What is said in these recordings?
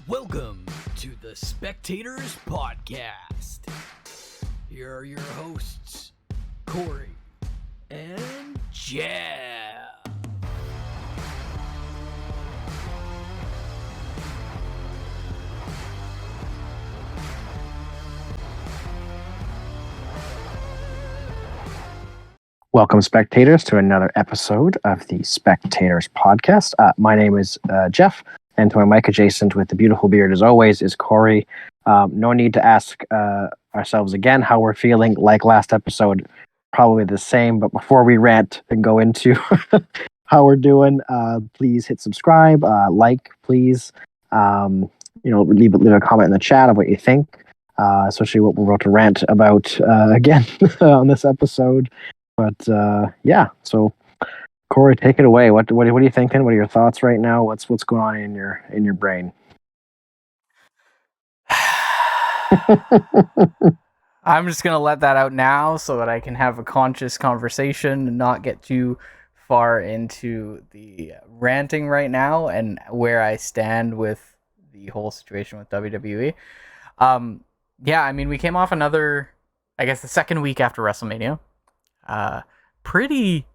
Welcome to the Spectators Podcast. Here are your hosts, Corey and Jeff. Welcome, spectators, to another episode of the Spectators Podcast. My name is Jeff, and to my mic adjacent with the beautiful beard, as always, is Corey. No need to ask ourselves again how we're feeling. Like last episode, probably the same. But before we rant and go into how we're doing, please hit subscribe, like, please. Leave a comment in the chat of what you think, especially what we're about to rant about again on this episode. But so Corey, take it away. What are you thinking? What are your thoughts right now? What's going on in your brain? I'm just gonna let that out now so that I can have a conscious conversation and not get too far into the ranting right now and where I stand with the whole situation with WWE. We came off another, I guess, the second week after WrestleMania. Pretty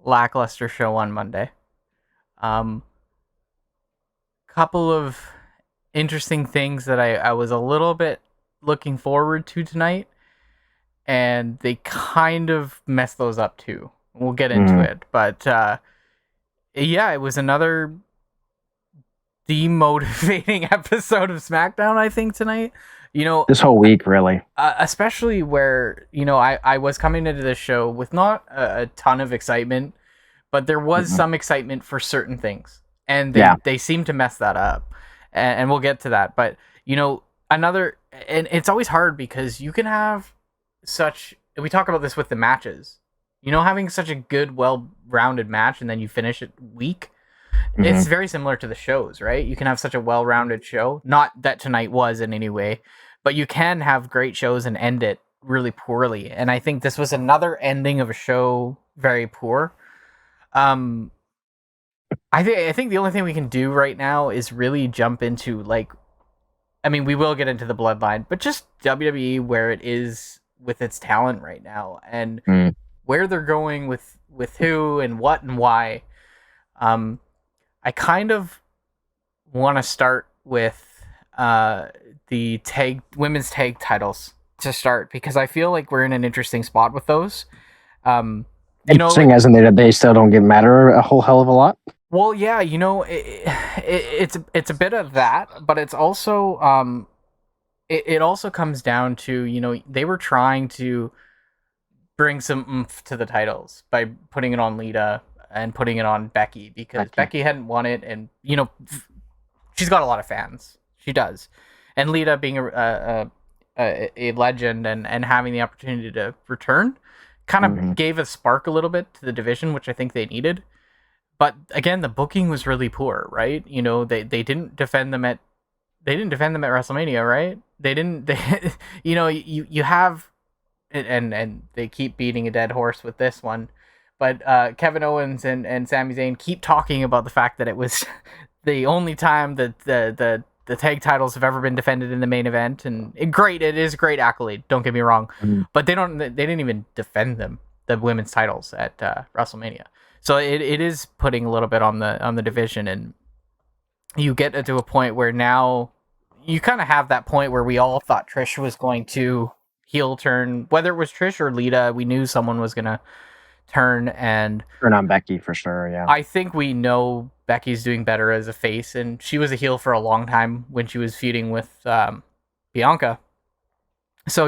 lackluster show on Monday. Couple of interesting things that I was a little bit looking forward to tonight, and they kind of messed those up too. We'll get into it, but it was another demotivating episode of SmackDown, I think, tonight. This whole week, really. Especially where, I was coming into this show with not a ton of excitement, but there was some excitement for certain things. And they seem to mess that up. And we'll get to that. But, and it's always hard because you can have we talk about this with the matches, having such a good, well-rounded match and then you finish it weak. It's very similar to the shows, right? You can have such a well-rounded show. Not that tonight was in any way, but you can have great shows and end it really poorly. And I think this was another ending of a show very poor. I think the only thing we can do right now is really jump into we will get into the bloodline, but just WWE where it is with its talent right now and where they're going with who and what and why. I kind of want to start with the women's tag titles to start because I feel like we're in an interesting spot with those. Interesting as in they still don't matter a whole hell of a lot. Well, yeah, it's a bit of that, but it's also it also comes down to they were trying to bring some oomph to the titles by putting it on Lita and putting it on Becky because Becky hadn't won it, and she's got a lot of fans. She does, and Lita being a legend and having the opportunity to return kind of gave a spark a little bit to the division, which I think they needed. But again, the booking was really poor, right? They didn't defend them at WrestleMania, right? You have and they keep beating a dead horse with this one. But Kevin Owens and Sami Zayn keep talking about the fact that it was the only time that the tag titles have ever been defended in the main event, and it is a great accolade. Don't get me wrong, but they didn't even defend the women's titles at WrestleMania. So it is putting a little bit on the division, and you get to a point where now you kind of have that point where we all thought Trish was going to heel turn, whether it was Trish or Lita. We knew someone was gonna turn on Becky for sure. Yeah, I think we know Becky's doing better as a face, and she was a heel for a long time when she was feuding with Bianca. So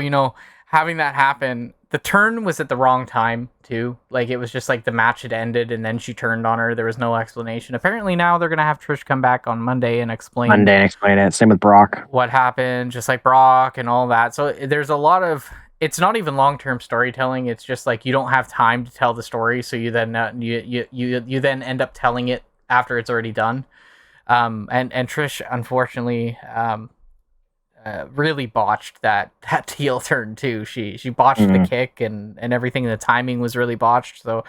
having that happen, the turn was at the wrong time too. It was just the match had ended and then she turned on her. There was no explanation. Apparently now they're gonna have Trish come back on Monday and explain it. Same with Brock. What happened, just like Brock and all that. So there's a lot of. It's not even long-term storytelling. It's just you don't have time to tell the story, so you then you then end up telling it after it's already done. And Trish unfortunately really botched that heel turn too. She botched the kick and everything. The timing was really botched. So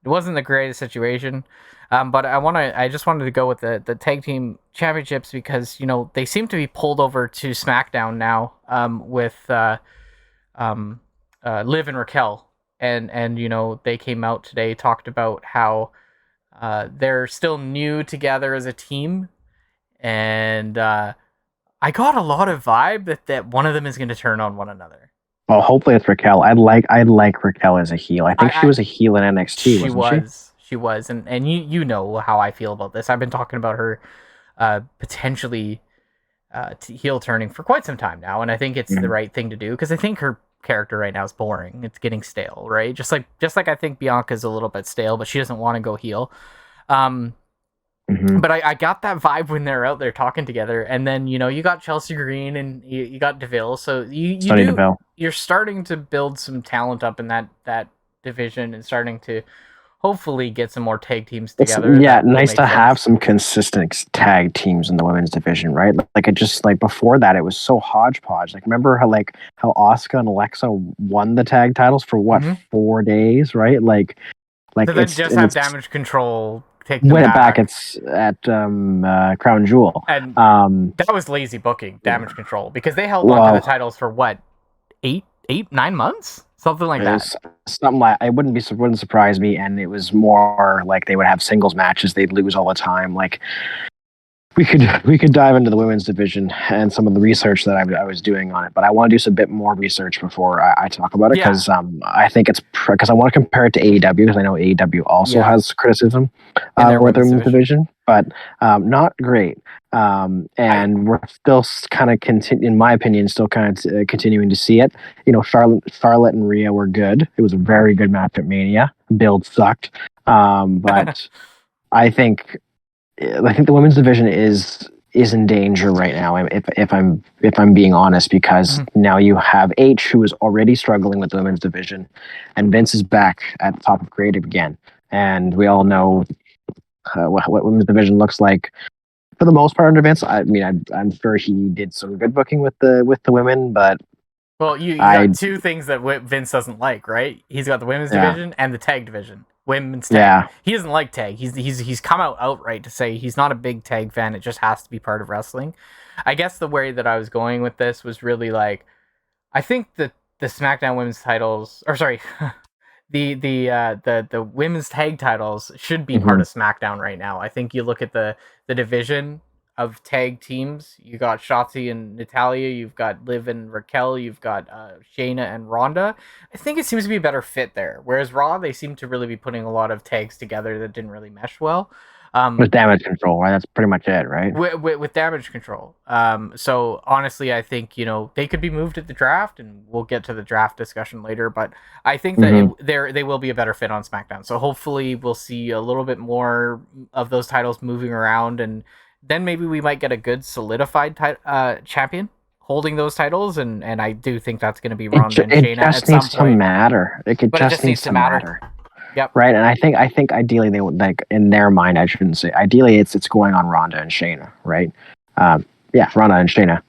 it wasn't the greatest situation. But I just wanted to go with the tag team championships because they seem to be pulled over to SmackDown now, with Liv and Raquel, and they came out today, talked about how they're still new together as a team, and I got a lot of vibe that one of them is going to turn on one another. Well, hopefully it's Raquel. I'd like Raquel as a heel. I think she was a heel in NXT, wasn't she? She was, and you know how I feel about this. I've been talking about her potentially heel turning for quite some time now, and I think it's the right thing to do because I think her character right now is boring. It's getting stale, right? Just like I think Bianca's a little bit stale, but she doesn't want to go heel. But I got that vibe when they're out there talking together, and then you got Chelsea Green and you got Deville, so you're starting to build some talent up in that division and starting to hopefully get some more tag teams together. Nice to have some consistent tag teams in the women's division, right? Like it just before that it was so hodgepodge. Like remember how Asuka and Alexa won the tag titles for what 4 days, right? Like so then just have Damage Control take them win back. It back. It's at Crown Jewel, and that was lazy booking. Damage Control because they held on to the titles for what 9 months. Something like that. Something like it wouldn't surprise me, and it was more like they would have singles matches. They'd lose all the time. Like we could dive into the women's division and some of the research that I was doing on it, but I want to do some bit more research before I talk about it because I think it's because I want to compare it to AEW because I know AEW also has criticism with their women's division, but not great. And we're still kind of in my opinion, still kind of continuing to see it. Charlotte and Rhea were good. It was a very good match at Mania. Build sucked, but I think the women's division is in danger right now. If I'm being honest, because now you have H, who is already struggling with the women's division, and Vince is back at the top of creative again, and we all know what women's division looks like for the most part under Vince. I mean, I'm sure he did some good booking with the women, but you got two things that Vince doesn't like, right? He's got the women's division and the tag division. Women's tag. Yeah. He doesn't like tag. He's come out outright to say he's not a big tag fan. It just has to be part of wrestling. I guess the way that I was going with this was really like, I think that the SmackDown women's titles, or sorry, the women's tag titles should be part of SmackDown right now. I think you look at the division of tag teams. You got Shotzi and Natalya. You've got Liv and Raquel. You've got Shayna and Ronda. I think it seems to be a better fit there. Whereas Raw, they seem to really be putting a lot of tags together that didn't really mesh well. With Damage Control, right? That's pretty much it, right? With Damage Control. So honestly, I think they could be moved at the draft, and we'll get to the draft discussion later. But I think that they will be a better fit on SmackDown. So hopefully, we'll see a little bit more of those titles moving around, and then maybe we might get a good solidified champion holding those titles, and I do think that's going to be Ronda and Shayna at some point. It just needs to matter. It just needs to matter. Yep. Right, and I think ideally they would in their mind. I shouldn't say ideally. It's going on Ronda and Shayna, right? Ronda and Shayna.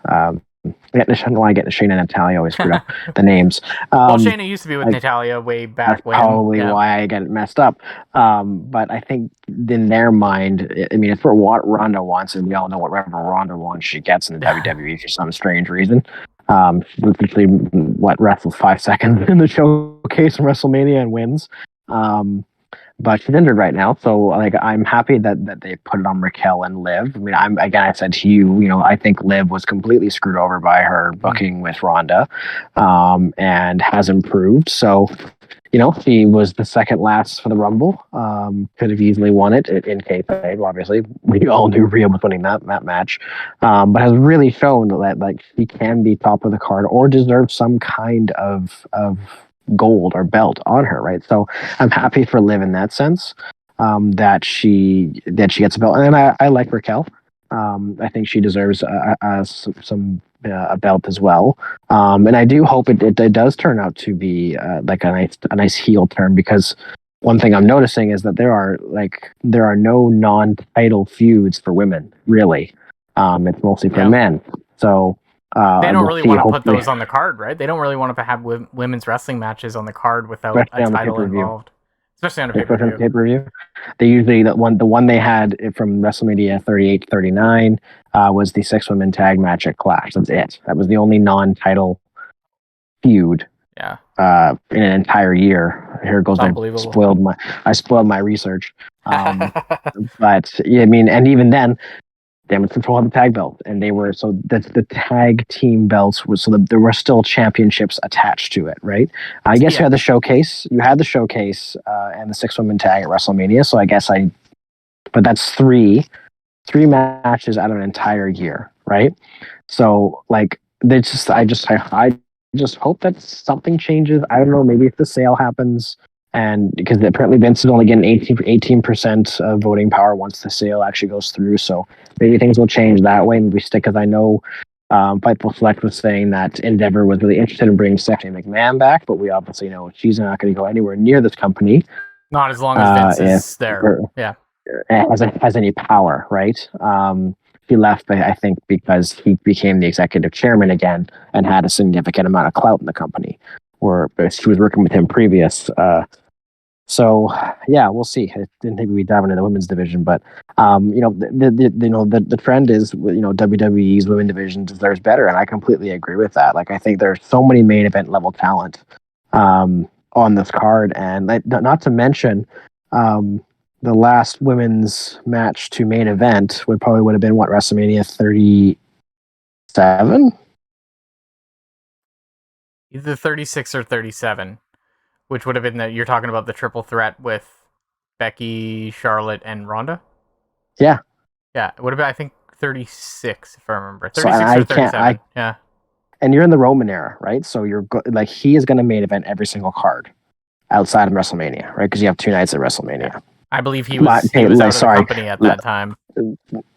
I don't want to get into Shayna and Natalya. Always screwed up the names. Well, Shayna used to be with Natalya way back that's when. Probably why I get it messed up. But I think in their mind, I mean, if for what Ronda wants, and we all know whatever Ronda wants, she gets in the WWE for some strange reason. Literally, wrestles 5 seconds in the showcase from WrestleMania and wins. But she's injured right now, so I'm happy that they put it on Raquel and Liv. I mean, I said to you, I think Liv was completely screwed over by her booking with Ronda, and has improved. So, she was the second last for the Rumble. Could have easily won it in kayfabe. Obviously, we all knew Rhea was winning that match, but has really shown that she can be top of the card or deserves some kind of gold or belt on her, right? So I'm happy for Liv in that sense, that she gets a belt, and I like Raquel. I think she deserves a belt as well, and I do hope it does turn out to be a nice heel turn, because one thing I'm noticing is that there are no non-title feuds for women, really. It's mostly for men. So they don't really want to put those on the card, right? They don't really want to have women's wrestling matches on the card without a title involved. especially on a especially on pay-per-view. pay-per-view. They usually the one they had from WrestleMania 38 to 39 was the 6-women tag match at Clash. That's it. That was the only non-title feud Yeah. In an entire year. Here goes I spoiled my research. But yeah, I mean, and even then, Damage Control had the tag belt, and they were so that the tag team belts was so that there were still championships attached to it, right? I guess you had the showcase. You had the showcase and the 6-women tag at WrestleMania. So I guess but that's three matches out of an entire year, right? So like I just hope that something changes. I don't know, maybe if the sale happens, and because apparently Vince is only getting 18% of voting power once the sale actually goes through. So maybe things will change that way. Maybe stick, because I know Fightful Select was saying that Endeavor was really interested in bringing Stephanie McMahon back, but we obviously know she's not going to go anywhere near this company. Not as long as Vince is there. Yeah. Has any power, right? He left, I think, because he became the executive chairman again and had a significant amount of clout in the company, or she was working with him previous. So yeah, we'll see. I didn't think we'd dive into the women's division, but the trend is, WWE's women's division deserves better, and I completely agree with that. Like, I think there's so many main event level talent on this card, and not to mention. The last women's match to main event would have been WrestleMania 37? Either 36 or 37, which would have been you're talking about the triple threat with Becky, Charlotte, and Ronda? Yeah. Yeah, it would have been, I think, 36, if I remember. 36 or 37. Yeah. And you're in the Roman era, right? So he is going to main event every single card outside of WrestleMania, right? Because you have 2 nights at WrestleMania. Yeah. I believe he was out of the company at that time.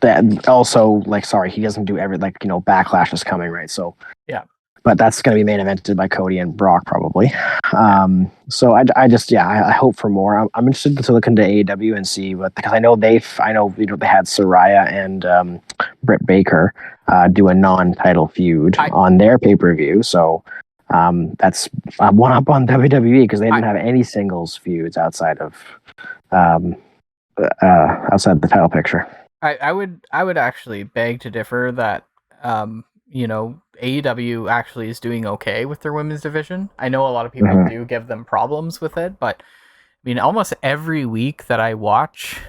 That also, he doesn't do Backlash is coming, right? So yeah, but that's going to be main evented by Cody and Brock probably. So I hope for more. I'm interested to look into AEW and see because I know they had Saraya and Britt Baker do a non-title feud on their pay-per-view. So that's one up on WWE because they didn't have any singles feuds outside of the title picture. I would actually beg to differ that AEW actually is doing okay with their women's division. I know a lot of people do give them problems with it, but I mean, almost every week that I watch,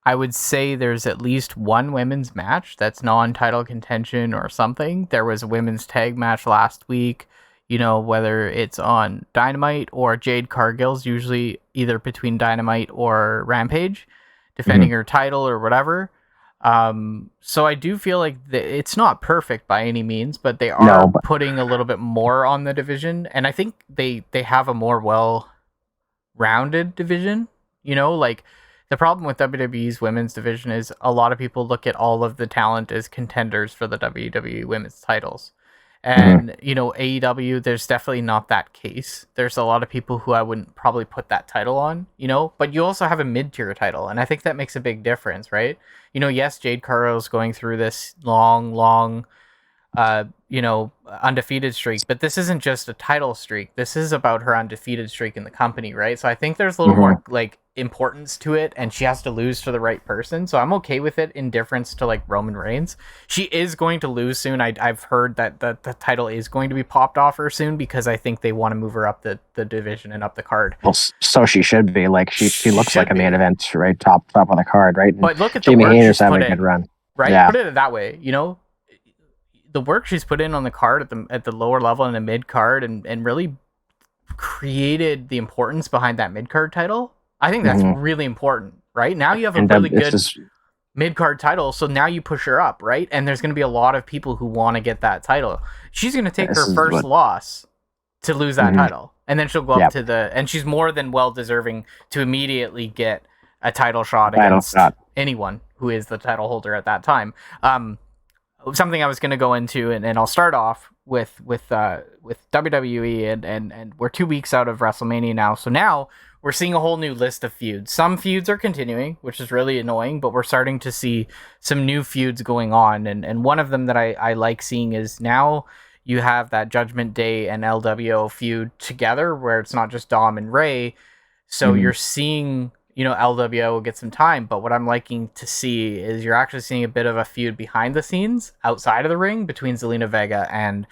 I would say there's at least one women's match that's non-title contention or something. There was a women's tag match last week, whether it's on Dynamite or Jade Cargill's usually either between Dynamite or Rampage, defending her title or whatever. So I do feel like it's not perfect by any means, but they are putting a little bit more on the division, and I think they have a more well-rounded division. The problem with WWE's women's division is a lot of people look at all of the talent as contenders for the WWE women's titles. And, AEW, there's definitely not that case. There's a lot of people who I wouldn't probably put that title on, but you also have a mid-tier title. And I think that makes a big difference, right? Yes, Jade Cargill's going through this long, undefeated streak, but this isn't just a title streak. This is about her undefeated streak in the company, right? So I think there's a little more importance to it, and she has to lose to the right person. So I'm okay with it in difference to Roman Reigns. She is going to lose soon. I've heard that the title is going to be popped off her soon because I think they want to move her up the division and up the card. Well, so she should be. She looks like a main event, right? Top on the card, right? But look at Jamie the work Hayter's having a good run, right? Yeah. Put it that way, the work she's put in on the card at the lower level and the mid card and really created the importance behind that mid card title. I think that's really important, right? Now you have a really good mid card title, so now you push her up, right? And there's going to be a lot of people who want to get that title. She's going to take her first loss to lose that title, and then she'll go up to and she's more than well deserving to immediately get a title shot against anyone who is the title holder at that time. Something I was going to go into, and I'll start off with WWE, and we're 2 weeks out of WrestleMania now, so now we're seeing a whole new list of feuds. Some feuds are continuing, which is really annoying, but we're starting to see some new feuds going on, and one of them that I like seeing is now you have that Judgment Day and LWO feud together, where it's not just Dom and Ray. So you're seeing, LWO get some time, but what I'm liking to see is you're actually seeing a bit of a feud behind the scenes outside of the ring between Zelina Vega and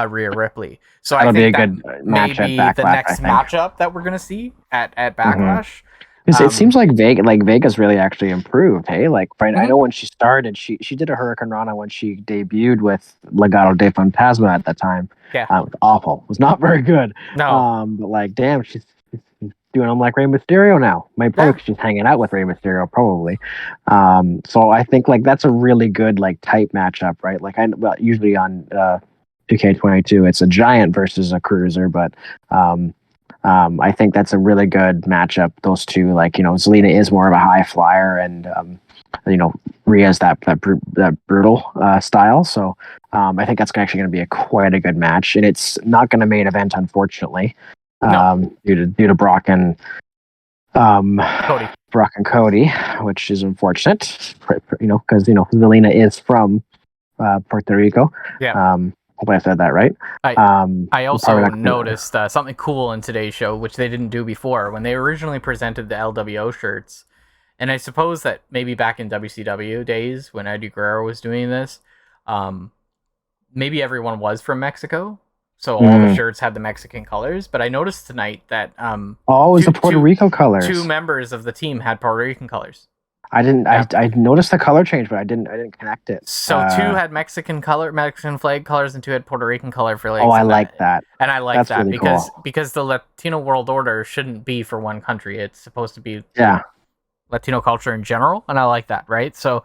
Rhea Ripley. So That'll I think be a that good match at maybe Backlash, the I next think. matchup that we're gonna see at Backlash. Because it seems like Vega's really actually improved. Hey, like I know when she started, she did a Hurricane Rana when she debuted with Legado de Fantasma at that time. Yeah, it was awful. It was not very good. no, But like, damn, she's doing them like Rey Mysterio now. Maybe probably 'cause she's hanging out with Rey Mysterio, probably. So I think like that's a really good like type matchup, right? Like usually on 2K22, it's a giant versus a cruiser, but I think that's a really good matchup. Those two, like, Zelina is more of a high flyer, and Rhea's that brutal style. So I think that's actually going to be quite a good match, and it's not going to main event, unfortunately, due to Brock and Cody, which is unfortunate, because Zelina is from Puerto Rico. Yeah. Hope I said that right. I also noticed something cool in today's show, which they didn't do before when they originally presented the LWO shirts. And I suppose that maybe back in WCW days when Eddie Guerrero was doing this, maybe everyone was from Mexico, so all the shirts had the Mexican colors. But I noticed tonight that it was the Puerto Rico colors. 2 members of the team had Puerto Rican colors. I didn't. Yeah. I noticed the color change, but I didn't connect it. So 2 had Mexican flag colors, and 2 had Puerto Rican color for legs. Oh, I like that. And I like That's that really because the Latino world order shouldn't be for one country. It's supposed to be Latino culture in general, and I like that. Right. So,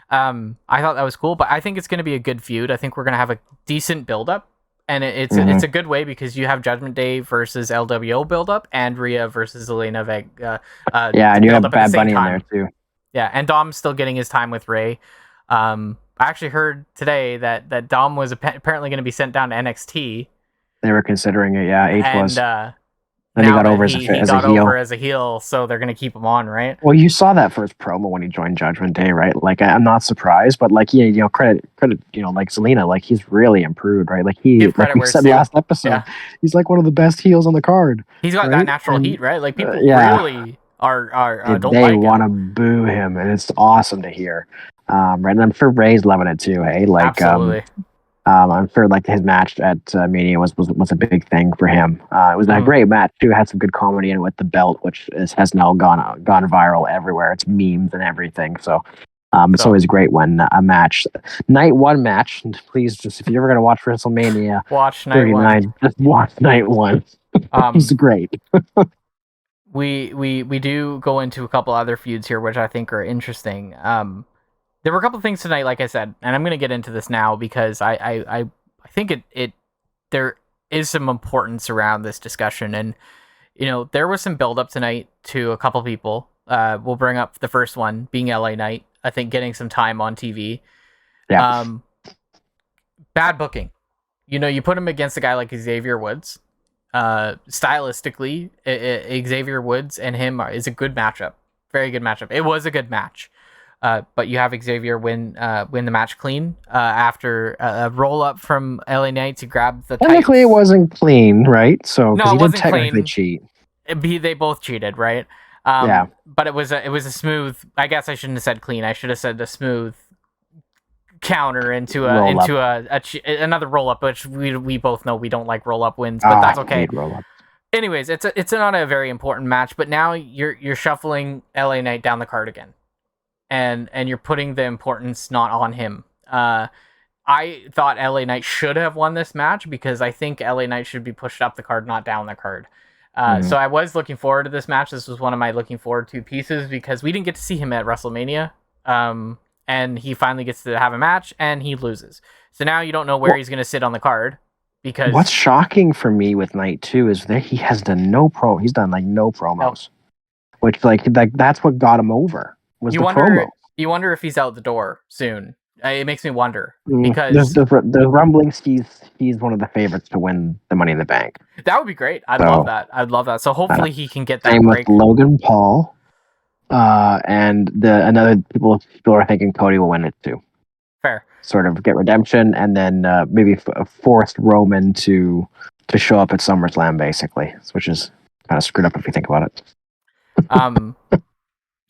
I thought that was cool, but I think it's going to be a good feud. I think we're going to have a decent build up, and it's a good way because you have Judgment Day versus LWO build up and Rhea versus Zelina Vega. And you have Bad Bunny in there too. Yeah, and Dom's still getting his time with Ray. I actually heard today that Dom was apparently going to be sent down to NXT. They were considering it, yeah. H was. Then he got over as a heel, so they're going to keep him on, right? Well, you saw that first promo when he joined Judgment Day, right? Like, I'm not surprised, but like, credit, like Zelina, like he's really improved, right? Like like we said last episode, he's like one of the best heels on the card. He's got that natural heat, right? Like people really don't they like want to boo him, and it's awesome to hear. Right, and I'm sure Ray's loving it too. Hey, like absolutely. I'm sure like his match at Mania was a big thing for him. It was a great match too. It had some good comedy in it with the belt, which has now gone viral everywhere. It's memes and everything. So it's always great when a match, night 1 match. Please, just if you're ever gonna watch WrestleMania, watch night 1. Just watch night 1. It was great. We do go into a couple other feuds here, which I think are interesting. There were a couple things tonight, like I said, and I'm going to get into this now because I think there is some importance around this discussion, and there was some build up tonight to a couple people. We'll bring up the first one being LA Knight. I think getting some time on TV. Yeah. Bad booking. You put him against a guy like Xavier Woods. Stylistically, Xavier Woods and him is a good matchup. Very good matchup. It was a good match. But you have Xavier win the match clean after a roll up from LA Knight to grab the technically tights. It wasn't clean, right? So no, he didn't technically cheat. They both cheated, right? But it was a smooth. I guess I shouldn't have said clean. I should have said a smooth counter into another roll up, which we both know we don't like roll up wins, but that's okay. Anyways, it's not a very important match, but now you're shuffling LA Knight down the card again. And you're putting the importance not on him. I thought LA Knight should have won this match because I think LA Knight should be pushed up the card, not down the card. So I was looking forward to this match. This was one of my looking forward to pieces because we didn't get to see him at WrestleMania. And he finally gets to have a match and he loses. So now you don't know where he's going to sit on the card. Because what's shocking for me with Knight too is that he has done he's done like no promos, which like that's what got him over. You wonder if he's out the door soon. It makes me wonder because there's rumblings he's one of the favorites to win the Money in the Bank. That would be great. I'd love that. So hopefully he can get that same break. With Logan Paul, and people are thinking Cody will win it too. Fair. Sort of get redemption, and then maybe forced Roman to show up at SummerSlam, basically, which is kind of screwed up if you think about it.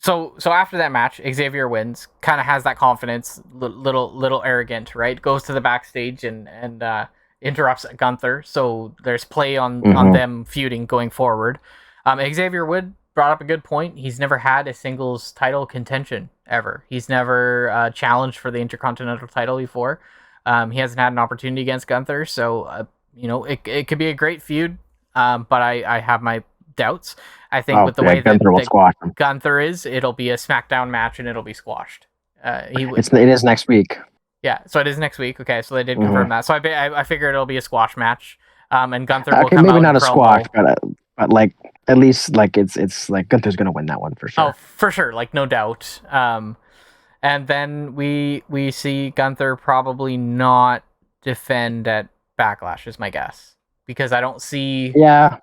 So after that match, Xavier wins, kind of has that confidence, little arrogant, right? Goes to the backstage and interrupts Gunther. So there's play on them feuding going forward. Xavier Wood brought up a good point. He's never had a singles title contention ever. He's never challenged for the Intercontinental title before. He hasn't had an opportunity against Gunther, so it could be a great feud. But I have my doubts. I think with the way Gunther will squash him. Gunther is, it'll be a SmackDown match and it'll be squashed. It is next week. Yeah, so it is next week. Okay, so they did confirm that. So I figured it'll be a squash match. And Gunther will come out. Maybe not a promo. squash, but like at least like it's like Gunther's gonna win that one for sure. Oh, for sure, like no doubt. And then we see Gunther probably not defend at Backlash is my guess, because I don't see. Yeah.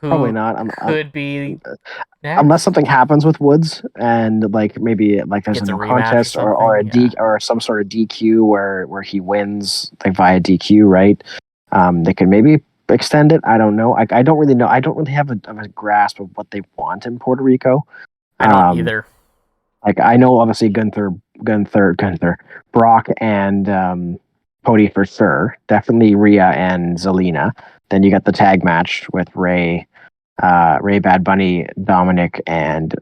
Who probably not. Could be unless something happens with Woods and like maybe like there's a contest or or some sort of DQ where he wins like via DQ, right? They could maybe extend it. I don't know. I don't really know. I don't really have a grasp of what they want in Puerto Rico. I don't either. Like I know obviously Gunther, Brock and Cody for sure. Definitely Rhea and Zelina. Then you got the tag match with Ray Bad Bunny, Dominic, and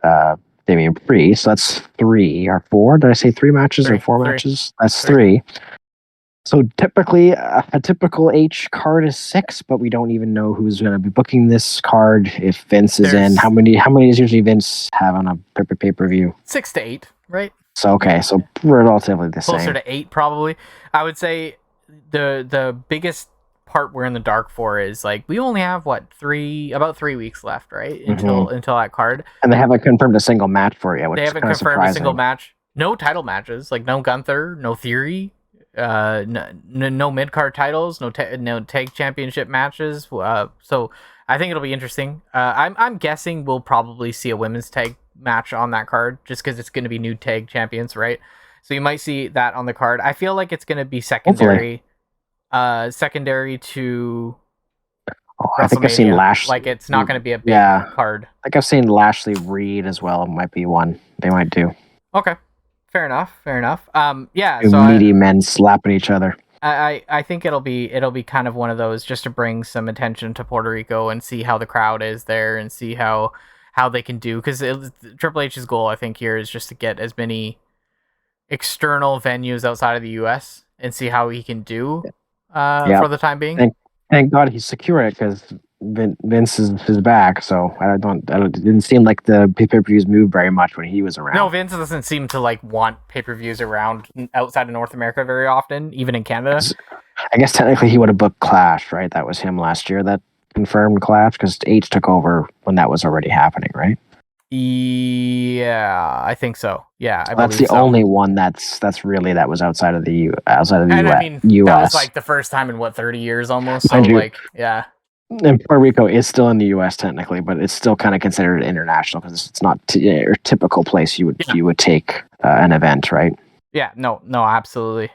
Damian Priest. So that's 3 or 4. Did I say 3 matches or 4 matches? That's 3. So typically, a typical H card is 6, but we don't even know who's going to be booking this card. If Vince is in, how many does usually Vince have on a pay-per-view? 6 to 8, right? So okay, so we're relatively the same. Closer to 8, probably. I would say the biggest part we're in the dark for is like we only have about 3 weeks left, right? Until that card. And they haven't confirmed a single match for you. They haven't confirmed a single match. No title matches, like no Gunther, no Theory, no mid card titles, no tag championship matches. So I think it'll be interesting. I'm guessing we'll probably see a women's tag match on that card just because it's going to be new tag champions, right? So you might see that on the card. I feel like it's going to be secondary. Hopefully. Secondary to I think I've seen Lashley. Like it's not going to be a big card. I think I've seen Lashley Reed as well. Might be one they might do. Okay, fair enough. Yeah. So meaty men slapping each other. I think it'll be kind of one of those just to bring some attention to Puerto Rico and see how the crowd is there and see how they can do, because Triple H's goal I think here is just to get as many external venues outside of the U.S. and see how he can do. For the time being. Thank God he's secure it because Vince is back. So it didn't seem like the pay-per-views moved very much when he was around. No, Vince doesn't seem to like want pay-per-views around outside of North America very often, even in Canada. I guess technically he would have booked Clash, right? That was him last year that confirmed Clash because H took over when that was already happening, right? Yeah, I think so. Yeah, that's the only one that was outside of the US. I mean, that was like the first time in 30 years almost. So yeah. And Puerto Rico is still in the U.S. technically, but it's still kind of considered international because it's not a typical place you would take an event, right? Yeah, no, absolutely,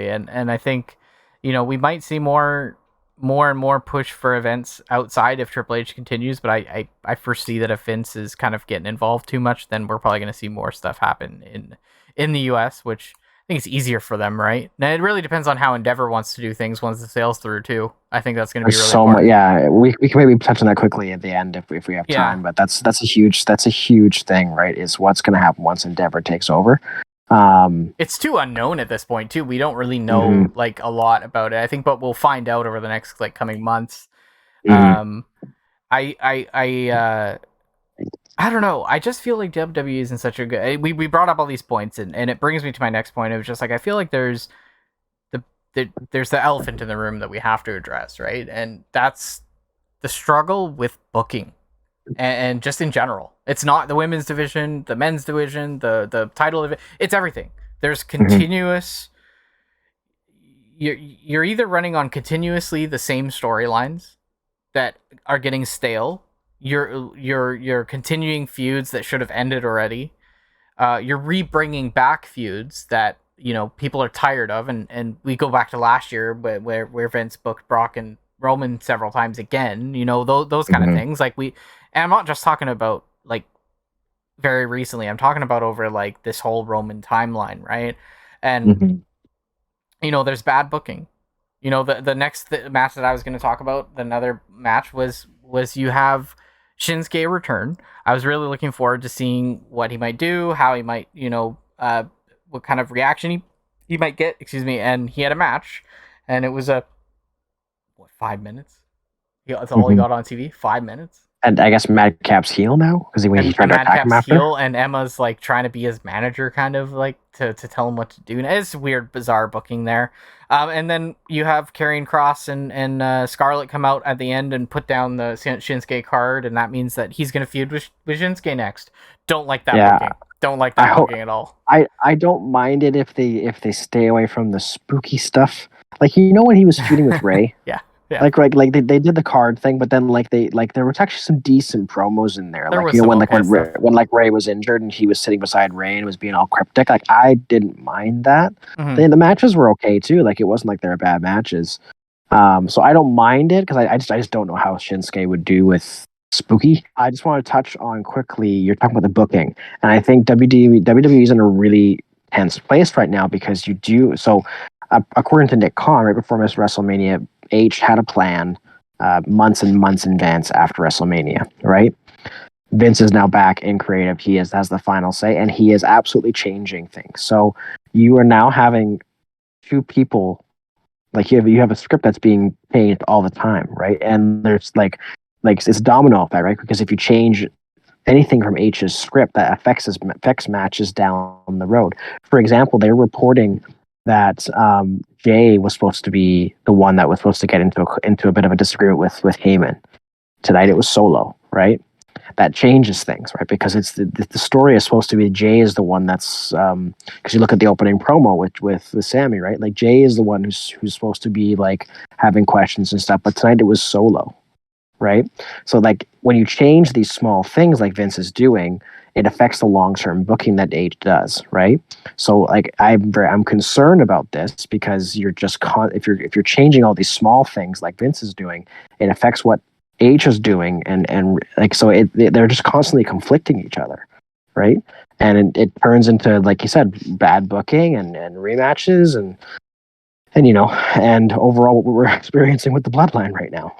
and I think we might see more and more push for events outside if Triple H continues, but I foresee that if Vince is kind of getting involved too much, then we're probably going to see more stuff happen in the US, which I think it's easier for them, right? Now it really depends on how Endeavor wants to do things once the sales through too. I think that's going to be really important. Yeah, we can maybe touch on that quickly at the end if we have time, but that's a huge thing, right? Is what's going to happen once Endeavor takes over. It's too unknown at this point too. We don't really know like a lot about it. I think, but we'll find out over the next like coming months. I don't know. I just feel like WWE isn't such a good. We brought up all these points, and it brings me to my next point. It was just like I feel like there's the elephant in the room that we have to address, right? And that's the struggle with booking. And just in general, it's not the women's division, the men's division, the title of it. It's everything. There's continuous. You're either running on continuously the same storylines that are getting stale. You're continuing feuds that should have ended already. You're rebringing back feuds that people are tired of, and we go back to last year where Vince booked Brock and Roman several times again. Those kind of things. Like and I'm not just talking about like very recently. I'm talking about over like this whole Roman timeline, right? And Mhm. there's bad booking. The next match that I was going to talk about, another match was you have Shinsuke return. I was really looking forward to seeing what he might do, how he might, what kind of reaction he might get. Excuse me. And he had a match, and it was 5 minutes. That's all he Mhm. got on TV. 5 minutes. And I guess Madcap's heel now because when he And tried to attack him Madcap's after. heel, and Emma's like trying to be his manager, kind of like to tell him what to do. And it's weird, bizarre booking there. And then you have Karrion Kross and Scarlett come out at the end and put down the Shinsuke card, and that means that he's gonna feud with Shinsuke next. Don't like that Yeah, booking. Don't like I that hope booking at all. I don't mind it if they stay away from the spooky stuff. Like when he was feuding with Ray. Yeah, yeah. Like they did the card thing, but then there was actually some decent promos in there. There Like was some when okay stuff. when Ray was injured and he was sitting beside Ray and was being all cryptic. Like I didn't mind that. Mm-hmm. The matches were okay too. Like it wasn't like they were bad matches. So I don't mind it because I just don't know how Shinsuke would do with spooky. I just want to touch on quickly. You're talking about the booking, and I think WWE is in a really tense place right now because you do so. According to Nick Khan, right before WrestleMania, H had a plan months and months in advance after WrestleMania, right? Vince is now back in creative. He has the final say, and he is absolutely changing things. So you are now having two people, like you have a script that's being changed all the time, right? And there's like it's a domino effect, right? Because if you change anything from H's script, that affects matches down the road. For example, they're reporting that Jay was supposed to be the one that was supposed to get into a bit of a disagreement with Heyman. Tonight it was Solo, right? That changes things, right? Because it's the story is supposed to be Jay is the one that's because you look at the opening promo with Sammy, right? Like Jay is the one who's supposed to be like having questions and stuff, but tonight it was Solo, right? So like when you change these small things like Vince is doing, it affects the long-term booking that H does, right? So like I'm concerned about this because you're just if you're changing all these small things like Vince is doing, it affects what H is doing, and like so they're just constantly conflicting each other, right? And it turns into, like you said, bad booking and rematches and and overall what we're experiencing with the Bloodline right now.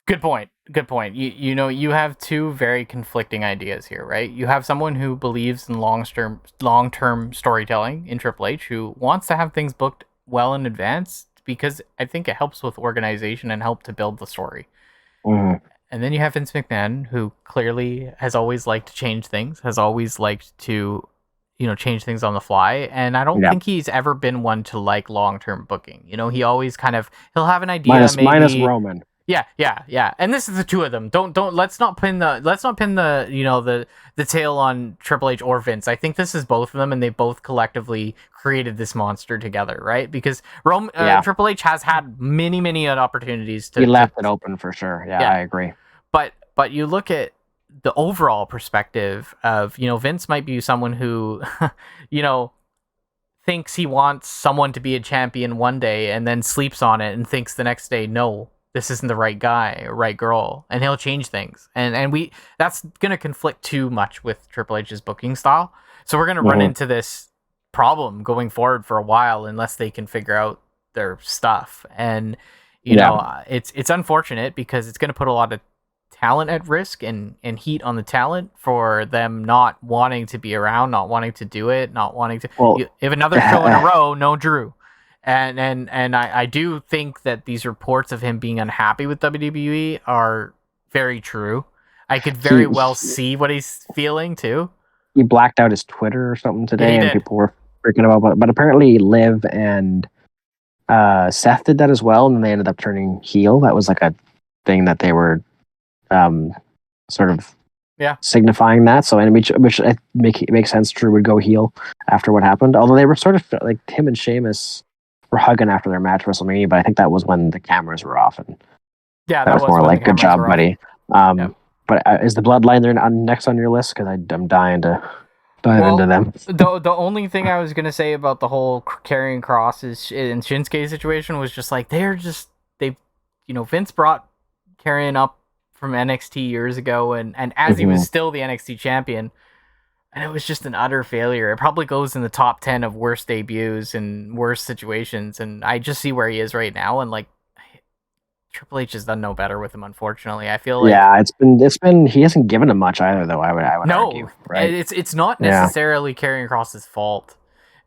Good point. Good point. You have two very conflicting ideas here, right? You have someone who believes in long-term storytelling in Triple H, who wants to have things booked well in advance because I think it helps with organization and help to build the story. Mm-hmm. And then you have Vince McMahon, who clearly has always liked to change things, has always liked to, change things on the fly. And I don't think he's ever been one to like long-term booking. He always he'll have an idea, minus Roman. Yeah. And this is the two of them. Don't let's not pin the the tail on Triple H or Vince. I think this is both of them, and they both collectively created this monster together, right? Because Triple H has had many opportunities to. He left it open for sure. Yeah, I agree. But you look at the overall perspective of Vince might be someone who thinks he wants someone to be a champion one day and then sleeps on it and thinks the next day, no, this isn't the right guy or right girl, and he'll change things. And that's going to conflict too much with Triple H's booking style. So we're going to run into this problem going forward for a while unless they can figure out their stuff. And, it's unfortunate because it's going to put a lot of talent at risk and heat on the talent for them not wanting to be around, not wanting to do it, not wanting to. Well, if another show in a row, no Drew. And I do think that these reports of him being unhappy with WWE are very true. I could very well see what he's feeling too. He blacked out his Twitter or something today, and did. people were freaking about it. But apparently, Liv and Seth did that as well, and they ended up turning heel. That was like a thing that they were sort of signifying that. So, and which makes sense. Drew would go heel after what happened. Although they were sort of like him and Sheamus were hugging after their match at WrestleMania, but I think that was when the cameras were off, and that was more like good job, buddy. But is the Bloodline there next on your list? Because I'm dying to dive into them. The only thing I was gonna say about the whole Karrion Kross and Shinsuke situation was just like Vince brought Karrion up from NXT years ago, and as he was still the NXT champion, and it was just an utter failure. It probably goes in the top 10 of worst debuts and worst situations, and I just see where he is right now, and like Triple H has done no better with him, unfortunately. I feel like it's been he hasn't given him much either, though. I would argue, right? It's not necessarily carrying across his fault,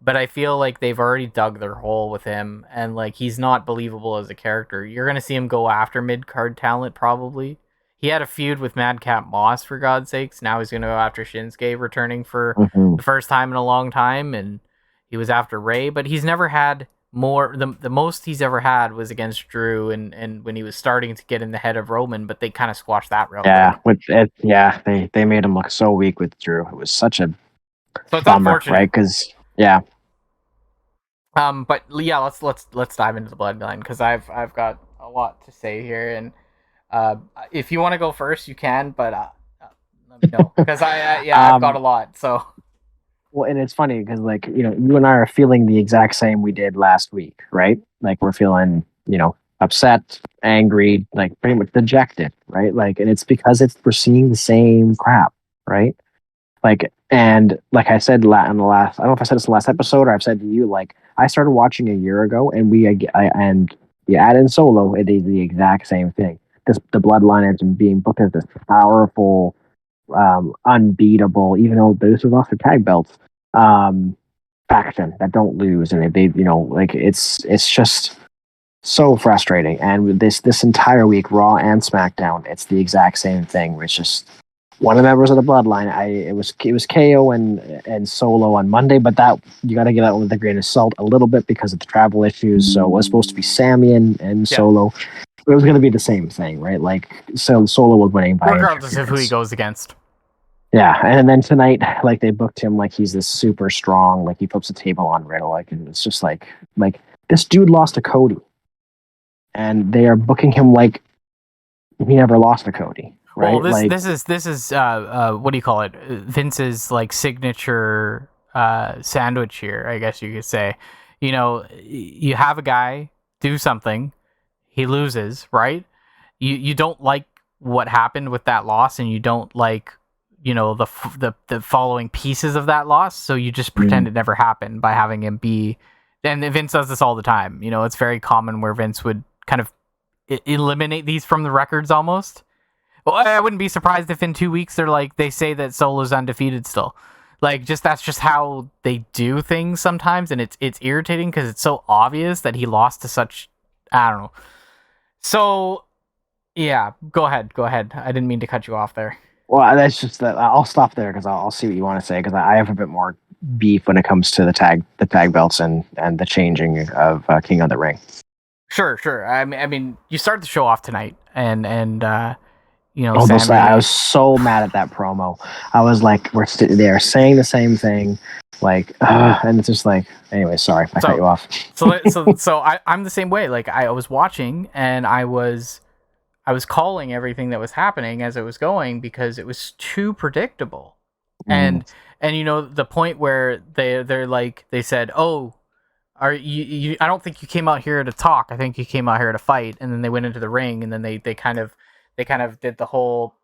but I feel like they've already dug their hole with him, and like he's not believable as a character. You're gonna see him go after mid-card talent probably. He had a feud with Madcap Moss, for God's sakes. Now he's gonna go after Shinsuke, returning for the first time in a long time, and he was after Ray, but he's never had more. The most he's ever had was against Drew, and when he was starting to get in the head of Roman, but they kind of squashed that real quick. They made him look so weak with Drew. It was such a so it's bummer, unfortunate, right? Because but yeah, let's dive into the bloodline, because I've got a lot to say here, and if you want to go first, you can, but let me know, because I've got a lot. So. Well, and it's funny because, like, you know, you and I are feeling the exact same we did last week, right? Like, we're feeling, you know, upset, angry, like pretty much dejected, right? Like, and it's because we're seeing the same crap, right? Like, and like I said in the last, I don't know if I said this in the last episode or I've said to you, like, I started watching a year ago, and you add in Solo, it is the exact same thing. The bloodline has been being booked as this powerful, unbeatable, even though those have lost their tag belts, faction that don't lose, and they you know, like it's just so frustrating. And this entire week, Raw and SmackDown, it's the exact same thing. Where it's just one of the members of the bloodline. It was KO and Solo on Monday, but that you got to get that with a grain of salt a little bit because of the travel issues. So it was supposed to be Sammy and Solo. It was going to be the same thing, right? Like, so Solo was winning by regardless of who he goes against. Yeah, and then tonight, like, they booked him like he's this super strong, like he flips a table on Riddle, like, and it's just like this dude lost to Cody, and they are booking him like he never lost to Cody, right? Well, this like, is what do you call it? Vince's like signature sandwich here, I guess you could say. You know, you have a guy do something. He loses, right? You don't like what happened with that loss, and you don't like, you know, the following pieces of that loss, so you just pretend it never happened by having him be. And Vince does this all the time. You know, it's very common where Vince would kind of eliminate these from the records almost. Well, I wouldn't be surprised if in 2 weeks they say that Solo's undefeated still. Like, that's just how they do things sometimes, and it's irritating because it's so obvious that he lost to such, I don't know. So, yeah, go ahead. I didn't mean to cut you off there. Well, that's just that. I'll stop there because I'll see what you want to say, because I have a bit more beef when it comes to the tag belts and the changing of King of the Ring. Sure. I mean, you start the show off tonight, and you know, I was so mad at that promo. I was like, they're saying the same thing, like, and it's just like, anyway, sorry, I cut you off. so I'm the same way. Like, I was watching, and I was calling everything that was happening as it was going because it was too predictable. And you know, the point where they're like, they said, "Oh, are you I don't think you came out here to talk. I think you came out here to fight." And then they went into the ring, and then they kind of did the whole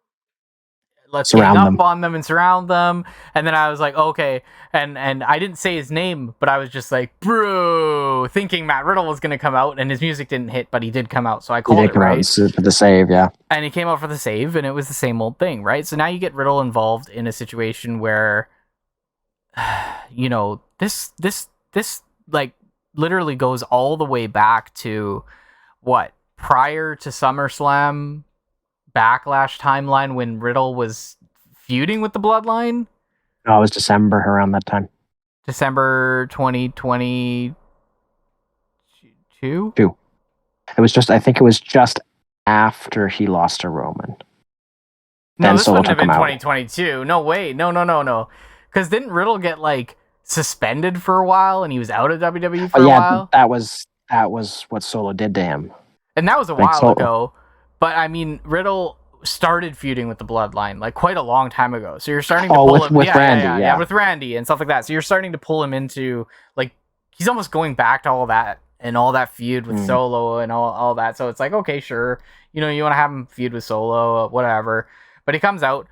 let's gang up on them and surround them. And then I was like, okay, and I didn't say his name, but I was just like, bro, thinking Matt Riddle was gonna come out, and his music didn't hit, but he did come out, so I called it right. For the save, yeah. And he came out for the save, and it was the same old thing, right? So now you get Riddle involved in a situation where, you know, this like literally goes all the way back to what, prior to SummerSlam, Backlash timeline, when Riddle was feuding with the Bloodline. Oh, it was December around that time. December 2022? I think it was just after he lost to Roman. No, this wouldn't have been 2022. No, wait. No. Because didn't Riddle get, like, suspended for a while, and he was out of WWE for a while? That was what Solo did to him. And that was a while ago. But, I mean, Riddle started feuding with the Bloodline, like, quite a long time ago. So you're starting to pull him... with Randy, yeah. With Randy and stuff like that. So you're starting to pull him into, like, he's almost going back to all that and all that feud with Solo and all that. So it's like, okay, sure, you know, you want to have him feud with Solo, whatever. But he comes out.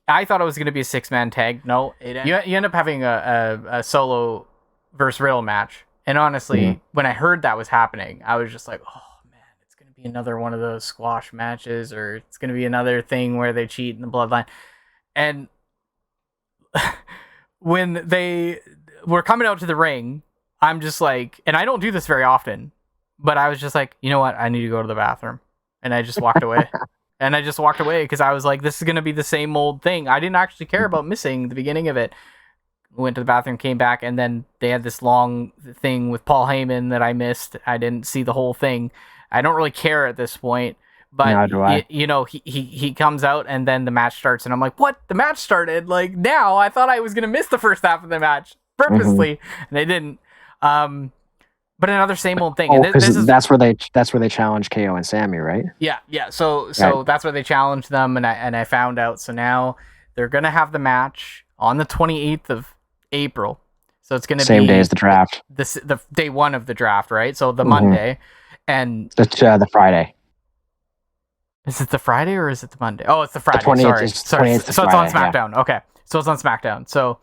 I thought it was going to be a 6-man tag. No, you end up having a Solo versus Riddle match. And honestly, when I heard that was happening, I was just like, oh man, it's going to be another one of those squash matches, or it's going to be another thing where they cheat in the bloodline. And when they were coming out to the ring, I'm just like, and I don't do this very often, but I was just like, you know what? I need to go to the bathroom. And I just walked away. And I just walked away because I was like, this is going to be the same old thing. I didn't actually care about missing the beginning of it. Went to the bathroom, came back, and then they had this long thing with Paul Heyman that I missed. I didn't see the whole thing. I don't really care at this point. But, you know, he comes out, and then the match starts, and I'm like, what? The match started? Like, now? I thought I was going to miss the first half of the match purposely, and I didn't. But another same old thing. Oh, because that's where they challenge KO and Sammy, right? Yeah. So that's where they challenged them, and I found out. So now they're gonna have the match on the 28th of April. So it's gonna be same day as the draft. The day one of the draft, right? So the Monday, and the Friday. Is it the Friday or is it the Monday? Oh, it's the Friday. Sorry. So it's on SmackDown. Yeah. Okay. So it's on SmackDown. So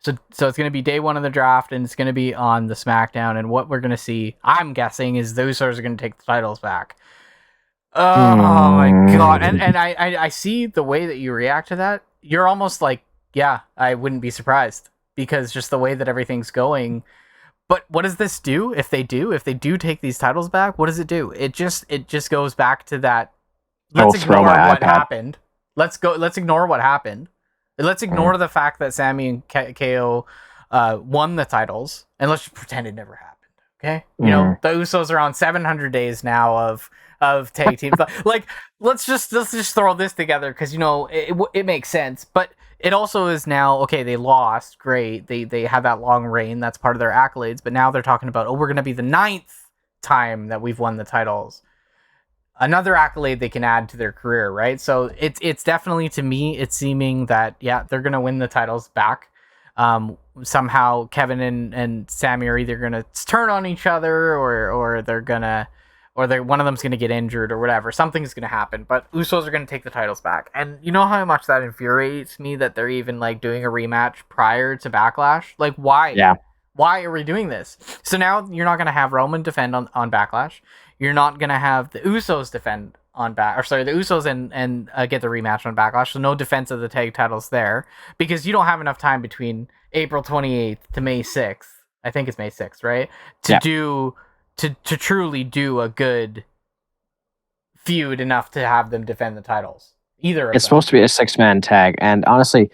it's going to be day one of the draft, and it's going to be on the SmackDown. And what we're going to see, I'm guessing, is the Usos are going to take the titles back. Oh my god! And I see the way that you react to that. You're almost like, yeah, I wouldn't be surprised, because just the way that everything's going. But what does this do? If they do take these titles back, what does it do? It just goes back to that. Let's ignore what happened. Let's ignore what happened. Let's ignore the fact that Sammy and KO won the titles, and let's just pretend it never happened. Okay, you know, the Usos are on 700 days now of tag teams. Like, let's just throw this together, because, you know, it makes sense. But it also is now, okay, they lost, great. They had that long reign, that's part of their accolades. But now they're talking about, we're gonna be the 9th time that we've won the titles. Another accolade they can add to their career, right? So it's definitely, to me, it's seeming that, yeah, they're going to win the titles back. Somehow Kevin and Sammy are either going to turn on each other, or one of them's going to get injured or whatever. Something's going to happen, but Usos are going to take the titles back. And you know how much that infuriates me, that they're even like doing a rematch prior to Backlash? Like, why? Yeah. Why are we doing this? So now you're not going to have Roman defend on Backlash. You're not going to have the Usos defend on the Usos and get the rematch on Backlash. So no defense of the tag titles there, because you don't have enough time between April 28th to May 6th. I think it's May 6th, right? To truly do a good feud enough to have them defend the titles. It's supposed to be a 6-man tag. And honestly,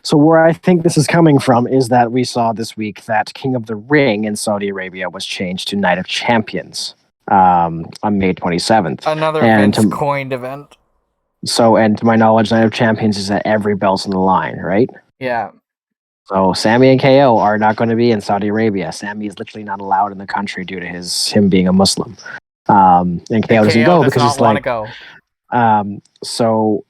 so where I think this is coming from is that we saw this week that King of the Ring in Saudi Arabia was changed to Night of Champions on May 27th. Another Vince-coined event. So, and to my knowledge, Night of Champions is that every belt's on the line, right? Yeah. So Sammy and KO are not going to be in Saudi Arabia. Sammy is literally not allowed in the country due to him being a Muslim. And KO doesn't go because he's like, go. So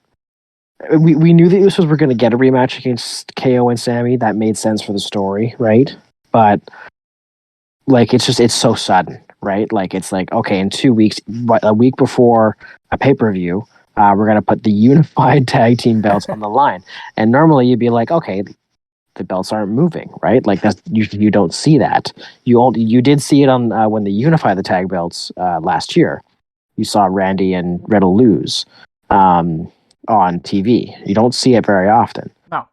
we knew the Usos were going to get a rematch against KO and Sammy. That made sense for the story, right? But like, it's so sudden, right? Like, it's like, okay, in 2 weeks, a week before a pay-per-view, we're going to put the unified tag team belts on the line. And normally you'd be like, okay, the belts aren't moving, right? Like, that's you don't see that. You did see it on when they unified the tag belts last year. You saw Randy and Riddle lose on TV. You don't see it very often. No.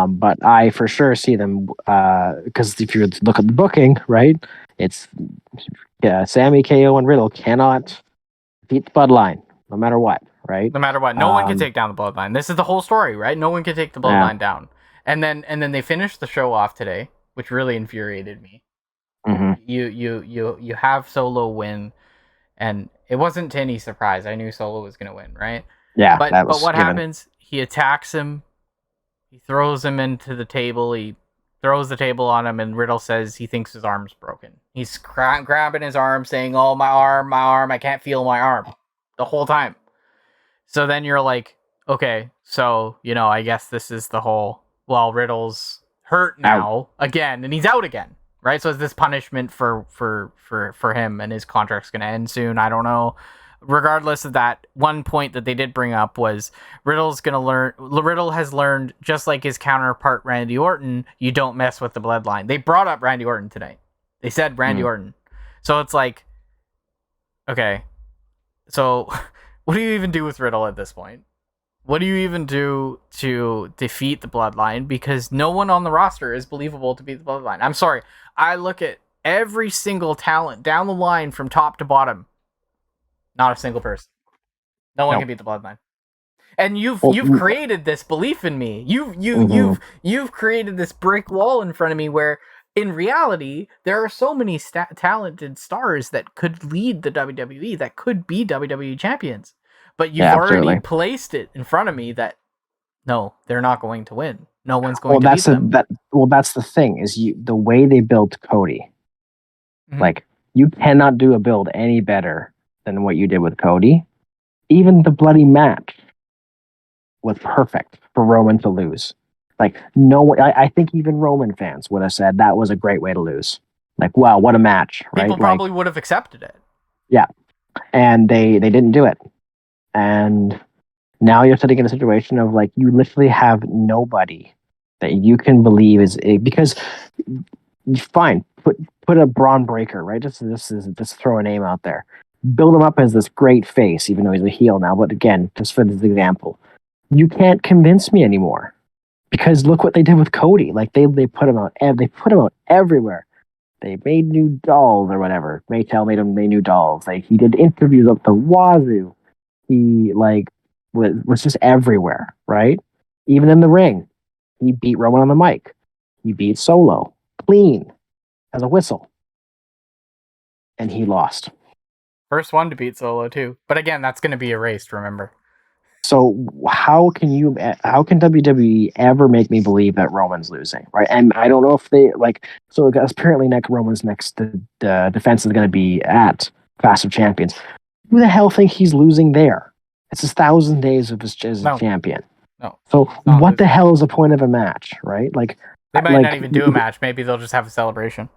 But I for sure see them because if you look at the booking, right, it's Sammy, KO, and Riddle cannot beat the bloodline no matter what, right? No matter what, no one can take down the bloodline. This is the whole story, right? No one can take the bloodline down. And then they finished the show off today, which really infuriated me. Mm-hmm. You have Solo win, and it wasn't to any surprise. I knew Solo was going to win, right? Yeah, but what happens? He attacks him. He throws him into the table. He throws the table on him, and Riddle says he thinks his arm's broken. He's grabbing his arm, saying, "Oh, my arm! I can't feel my arm," the whole time. So then you're like, okay, so, you know, I guess this is the whole, well, Riddle's hurt now again, and he's out again. right? So is this punishment for him, and his contract's going to end soon? I don't know. Regardless of that, one point that they did bring up was Riddle has learned, just like his counterpart Randy Orton, you don't mess with the bloodline. They brought up Randy Orton tonight. They said Randy Orton. So it's like, okay, so what do you even do with Riddle at this point? What do you even do to defeat the bloodline? Because no one on the roster is believable to beat the bloodline. I'm sorry. I look at every single talent down the line from top to bottom. Not a single person. No one can beat the bloodline. And you've created this belief in me. You've created this brick wall in front of me where, in reality, there are so many talented stars that could lead the WWE, that could be WWE champions. But you've already placed it in front of me that no, they're not going to win. No one's going to beat them. That's the thing, is the way they built Cody. Like, you cannot do a build any better than what you did with Cody. Even the bloody match was perfect for Roman to lose. Like, I think even Roman fans would have said that was a great way to lose. Like, wow, what a match, right? People probably would have accepted it. Yeah. And they didn't do it. And now you're sitting in a situation of, like, you literally have nobody that you can believe is because fine, put a Braun Breaker, right? Just throw a name out there. Build him up as this great face, even though he's a heel now. But again, just for this example, you can't convince me anymore, because look what they did with Cody. Like, they put him out. They put him out everywhere. They made new dolls or whatever. Maytel made new dolls. Like, he did interviews up the wazoo. He was just everywhere, right? Even in the ring, he beat Roman on the mic. He beat Solo clean as a whistle, and he lost. First one to beat Solo too, but again, that's going to be erased. Remember. So how can WWE ever make me believe that Roman's losing, right? And I don't know if they So apparently, Roman's next defense is going to be at Clash of Champions. Who the hell think he's losing there? It's his 1,000 days of his champion. No. So what the hell is the point of a match, right? Like, they might not even do a match. Maybe they'll just have a celebration.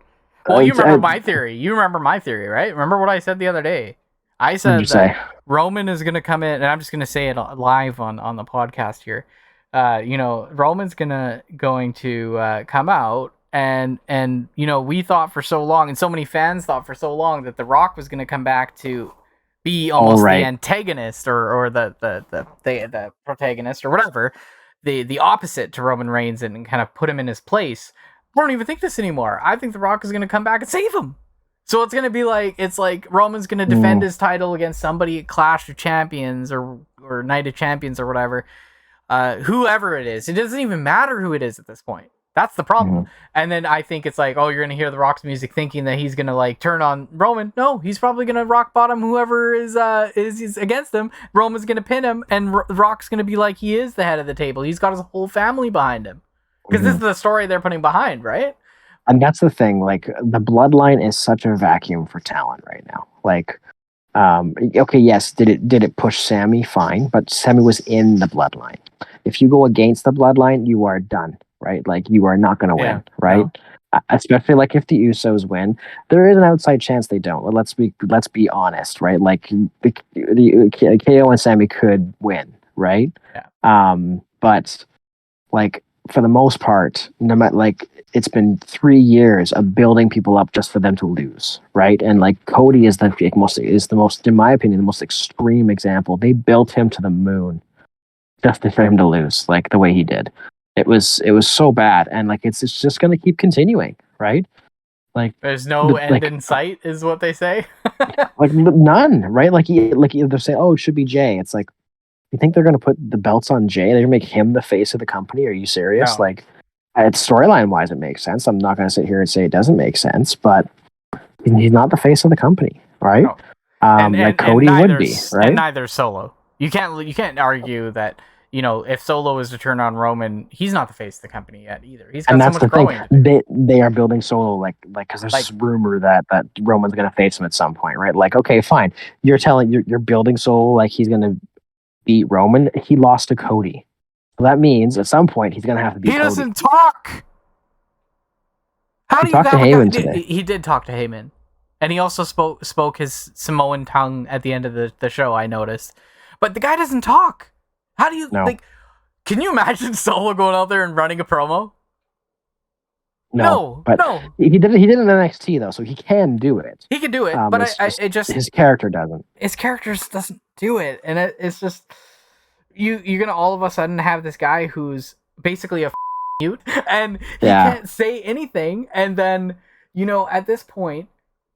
Well, you remember my theory. You remember my theory, right? Remember what I said the other day? I said that Roman is going to come in, and I'm just going to say it live on the podcast here. Roman's going to come out, and we thought for so long, and so many fans thought for so long, that The Rock was going to come back to be almost the antagonist or the protagonist or whatever, the opposite to Roman Reigns, and kind of put him in his place. I don't even think this anymore. I think The Rock is going to come back and save him. So it's going to be like Roman's going to defend his title against somebody at Clash of Champions or Night of Champions or whatever. Whoever it is. It doesn't even matter who it is at this point. That's the problem. And then I think it's like, oh, you're going to hear The Rock's music thinking that he's going to turn on Roman. No, he's probably going to rock bottom whoever is against him. Roman's going to pin him, and Rock's going to be like, he is the head of the table. He's got his whole family behind him. Because this is the story they're putting behind, right? And that's the thing. Like, the bloodline is such a vacuum for talent right now. Like, okay, yes, did it push Sammy? Fine, but Sammy was in the bloodline. If you go against the bloodline, you are done, right? Like, you are not going to win, right? No. Especially if the Usos win, there is an outside chance they don't. Let's be honest, right? Like, the KO and Sammy could win, right? Yeah. But for the most part, no matter it's been 3 years of building people up just for them to lose, right? And Cody is the most, in my opinion, the most extreme example. They built him to the moon just for him to lose, the way he did. It was so bad, and it's just going to keep continuing, right? There's no end in sight, is what they say. None, right? They're saying, oh, it should be Jay. It's you think they're going to put the belts on Jay? They're going to make him the face of the company? Are you serious? No. It's storyline-wise, it makes sense. I'm not going to sit here and say it doesn't make sense, but he's not the face of the company, right? No. And Cody would be, right? And neither Solo. You can't argue that, if Solo is to turn on Roman, he's not the face of the company yet either. He's got so much growing to do. They are building Solo because there's this rumor that Roman's going to face him at some point, right? Okay, fine. You're building Solo he's going to beat Roman. He lost to Cody. So that means at some point he's going to have to beat Cody. He doesn't talk! How He do you talked to have a Heyman guy? today. He did talk to Heyman, and he also spoke his Samoan tongue at the end of the show. I noticed, but the guy doesn't talk. How do you No. like? Can you imagine Solo going out there and running a promo? No, No, but no. he did it. He did it in NXT though, so he can do it. He could do it, but It's it just his character doesn't. his character just doesn't do it, and it's just you're gonna all of a sudden have this guy who's basically a mute, and he can't say anything, and then at this point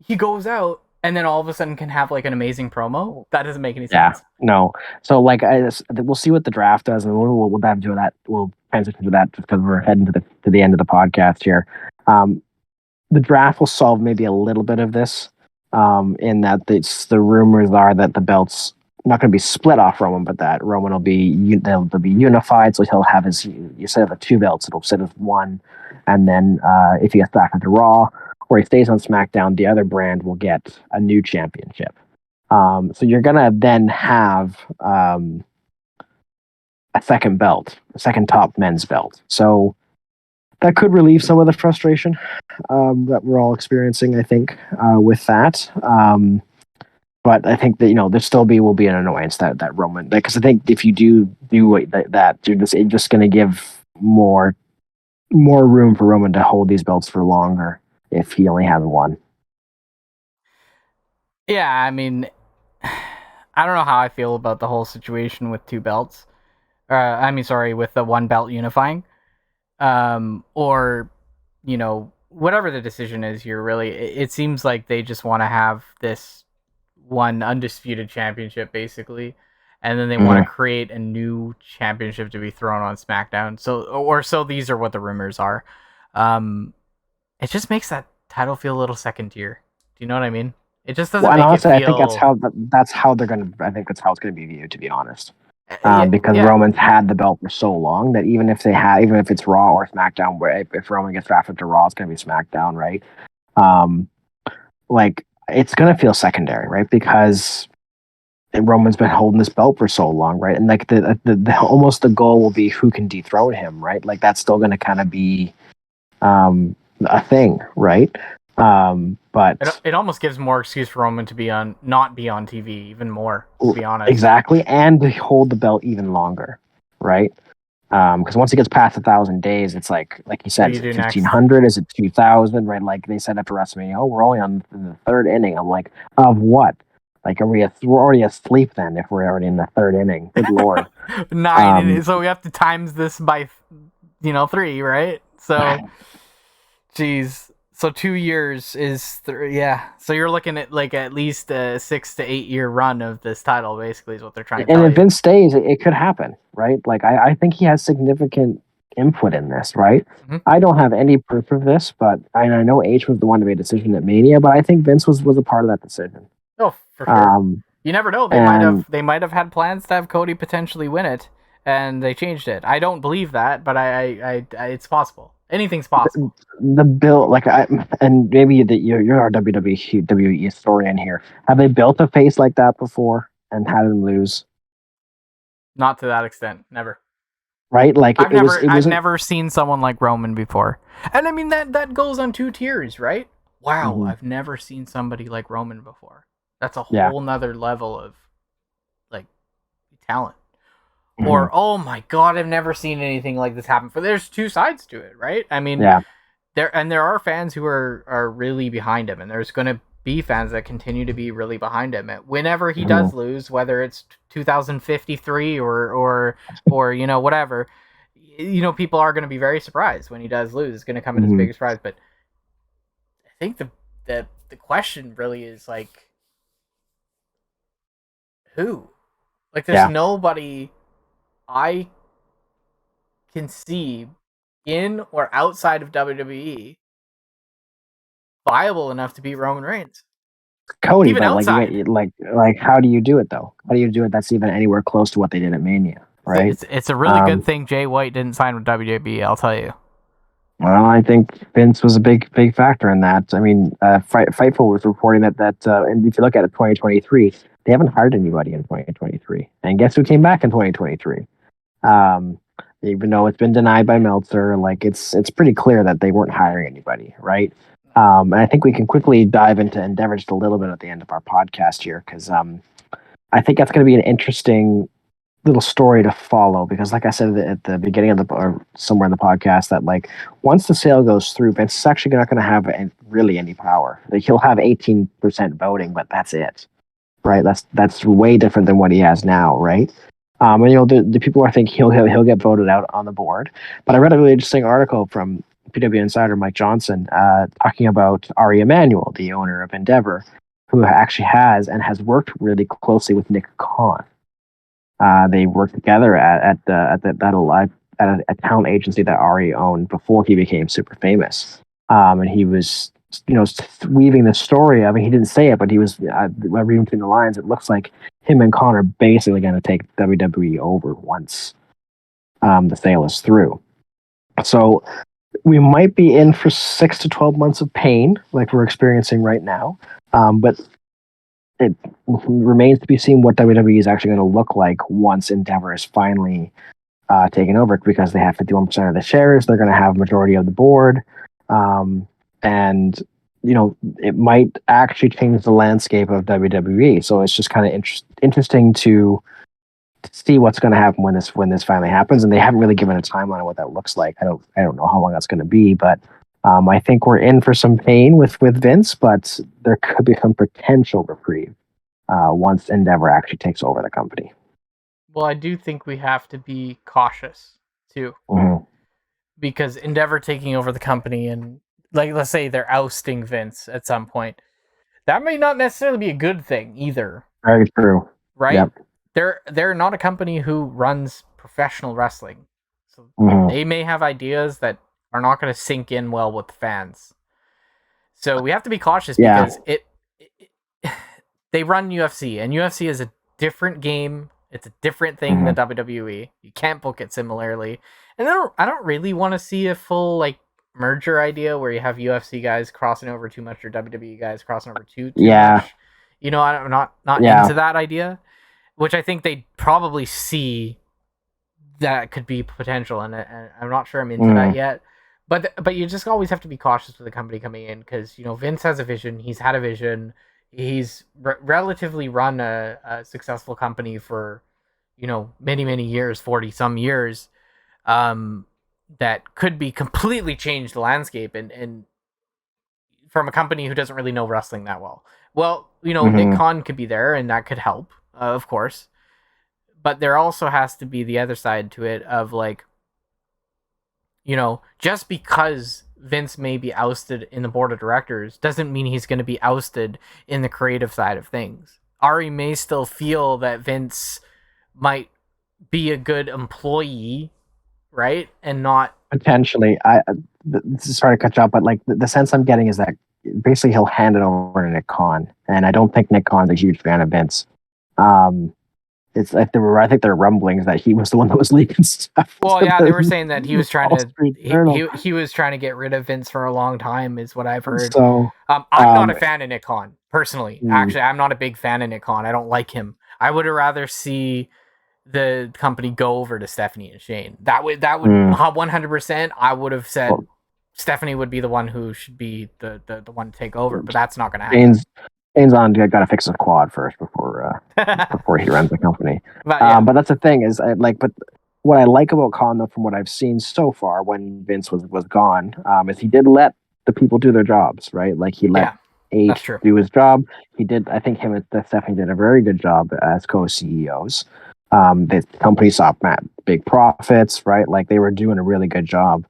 he goes out, and then all of a sudden can have like an amazing promo. That doesn't make any sense. No. So like we'll see what the draft does, and we'll dive into that. We'll transition to that just because we're heading to the end of the podcast here. The draft will solve maybe a little bit of this, in that the rumors are that the belt's not going to be split off Roman, but that Roman will be they'll be unified. So he'll have instead of the two belts, it'll sit as one, and then if he gets back into Raw or he stays on SmackDown, the other brand will get a new championship. So you're gonna then have a second belt, a second top men's belt. So that could relieve some of the frustration that we're all experiencing, I think, with that. But I think that there still will be an annoyance that Roman, because I think if you do that, you're just going to give more room for Roman to hold these belts for longer if he only has one. Yeah, I mean, I don't know how I feel about the whole situation with two belts. With the one belt unifying. Or whatever the decision is here, really, it seems like they just want to have this one undisputed championship, basically, and then they want to create a new championship to be thrown on SmackDown. So these are what the rumors are. It just makes that title feel a little second tier. Do you know what I mean? It just doesn't make honestly, it feel... I think that's how they're gonna. I think that's how it's gonna be viewed, to be honest. Because yeah. Roman's had the belt for so long that even if it's Raw or SmackDown, where if Roman gets drafted to Raw, it's going to be SmackDown, right? Like it's going to feel secondary, right? Because Roman's been holding this belt for so long, right? And like the almost the goal will be who can dethrone him, right? Like that's still going to kind of be a thing, right? But it almost gives more excuse for Roman to not be on TV even more, to be honest. Exactly, and to hold the belt even longer, right? Because once he gets past 1,000 days, it's like you said, is it 1,500? Is it 2,000? Right? Like they said after WrestleMania, oh, we're only on the third inning. I'm like, of what? Like, we're already asleep then if we're already in the third inning? Good lord. 9, so we have to times this by 3, right? So, geez. So 2 years is so you're looking at like at least a 6 to 8 year run of this title, basically, is what they're trying to tell you. And if Vince stays, it could happen, right? Like I think he has significant input in this, right? Mm-hmm. I don't have any proof of this, but I know H was the one to make a decision at Mania, but I think Vince was a part of that decision. Oh, for sure. You never know. They might have had plans to have Cody potentially win it, and they changed it. I don't believe that, but I it's possible. Anything's possible. The bill, and maybe you're our WWE historian here. Have they built a face like that before and had him lose? Not to that extent. Never. Right? Like I've never seen someone like Roman before, and I mean that goes on 2 tiers, right? Wow, mm-hmm. I've never seen somebody like Roman before. That's a whole nother level of like talent. Mm-hmm. Or, oh my god, I've never seen anything like this happen. There's 2 sides to it, right? I mean, there are fans who are really behind him, and there's going to be fans that continue to be really behind him. Whenever he does lose, whether it's 2053 or whatever, people are going to be very surprised when he does lose. It's going to come as a big surprise. But I think the question really is like, who? Like, there's nobody I can see in or outside of WWE viable enough to beat Roman Reigns. Cody, even outside. Like, how do you do it though? How do you do it? That's even anywhere close to what they did at Mania, right? It's a really good thing Jay White didn't sign with WWE. I'll tell you. Well, I think Vince was a big factor in that. I mean, Fightful was reporting that and if you look at it, 2023, they haven't hired anybody in 2023, and guess who came back in 2023? even though it's been denied by Meltzer. Like it's pretty clear that they weren't hiring anybody, right? And I think we can quickly dive into Endeavor just a little bit at the end of our podcast here, because I think that's going to be an interesting little story to follow. Because, like I said at the beginning of or somewhere in the podcast, that like once the sale goes through, Vince is actually not going to have really any power. Like he'll have 18% voting, but that's it, right? That's way different than what he has now, right? And the people I think he'll get voted out on the board. But I read a really interesting article from PW Insider Mike Johnson talking about Ari Emanuel, the owner of Endeavor, who actually has worked really closely with Nick Khan. They worked together at a talent agency that Ari owned before he became super famous. And he was, weaving the story. I mean, he didn't say it, but he was reading between the lines. It looks like him and Khan are basically going to take WWE over once the sale is through. So we might be in for 6 to 12 months of pain, like we're experiencing right now. But it remains to be seen what WWE is actually going to look like once Endeavor is finally taken over, because they have 51% of the shares. They're going to have majority of the board. And, it might actually change the landscape of WWE. So it's just kind of interesting to see what's going to happen when this finally happens. And they haven't really given a timeline of what that looks like. I don't know how long that's going to be, but I think we're in for some pain with Vince, but there could be some potential reprieve once Endeavor actually takes over the company. Well, I do think we have to be cautious too, because Endeavor taking over the company and, like, let's say they're ousting Vince at some point, that may not necessarily be a good thing either. Very true. Right? Yep. They're not a company who runs professional wrestling, so they may have ideas that are not going to sink in well with the fans. So we have to be cautious because they run UFC, and UFC is a different game. It's a different thing than WWE. You can't book it similarly. And I don't really want to see a full like merger idea where you have UFC guys crossing over too much or WWE guys crossing over too much. I'm not into that idea, which I think they probably see that could be potential, and I'm not sure I'm into that yet. But you just always have to be cautious with the company coming in, because Vince has a vision. He's had a vision. He's relatively run a successful company for many years, 40 some years, that could be completely changed the landscape, and from a company who doesn't really know wrestling that well. Well, Nick Khan could be there, and that could help, of course. But there also has to be the other side to it of like, just because Vince may be ousted in the board of directors doesn't mean he's going to be ousted in the creative side of things. Ari may still feel that Vince might be a good employee, right? And not potentially. Sorry to cut you off, but like the sense I'm getting is that basically he'll hand it over to Nick Khan, and I don't think Nick Khan's a huge fan of Vince. It's like I think there are rumblings that he was the one that was leaking stuff. Well, yeah, they were saying that he was trying to he was trying to get rid of Vince for a long time, is what I've heard. So I'm not a fan of Nick Khan personally. Actually, I'm not a big fan of Nick Khan. I don't like him. I would rather see the company go over to Stephanie and Shane. That would 100%. I would have said Stephanie would be the one who should be the one to take over, but that's not going to happen. Shane's on. Got to fix his quad first before he runs the company. But that's the thing is, but what I like about Khan, though, from what I've seen so far, when Vince was gone, is he did let the people do their jobs, right? Like he let H do his job. He did. I think him and Stephanie did a very good job as co-CEOs. The company saw big profits, right? Like they were doing a really good job.